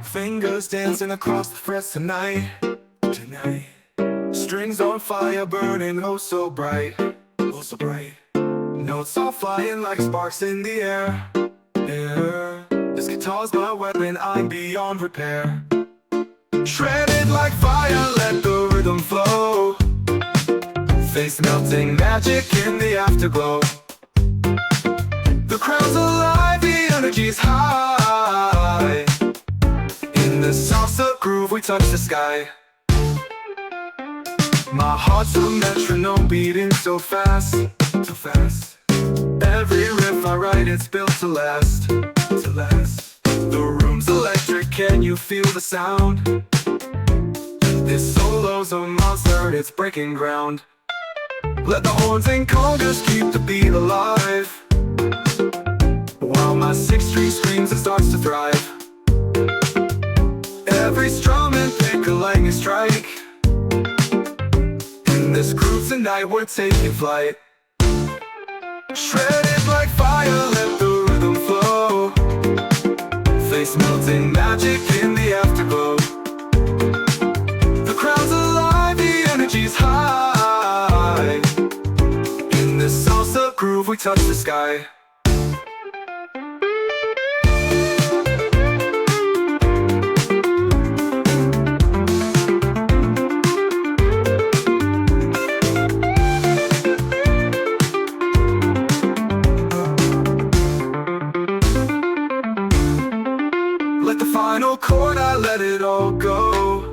Fingers dancing across the frets tonight. Strings on fire burning oh so bright. Notes are flying like sparks in the air. This guitar's my weapon, I'm beyond repair. Shredded like fire, let the rhythm flow. Face melting magic in the afterglow. The crowd's alive, the energy's high. In the salsa groove we touch the sky. My heart's a metronome beating so fast. Every riff I write, it's built to last. The room's electric, can you feel the sound? This solo's a monster, it's breaking ground. Let the horns and congas keep the beat alive, while my sixth string screams and starts to thrive. Every strum and pick a lightning strike. In this groove tonight we're taking flight. Shredded like fire, let the rhythm flow. Face melting magic in the afterglow. The crowd's alive, the energy's high. In this salsa groove we touch the sky. Let the final chord, I let it all go.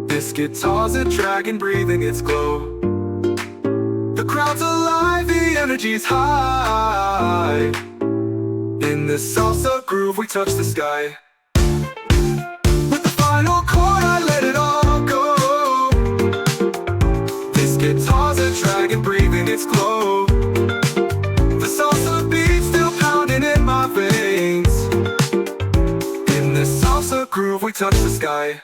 This guitar's a dragon breathing its glow. The crowd's alive, the energy's high. In this salsa groove we touch the sky. With the final chord, I let it all go. This guitar's a dragon breathing its glow. The salsa beat's still pounding in my veins. In this salsa groove we touch the sky.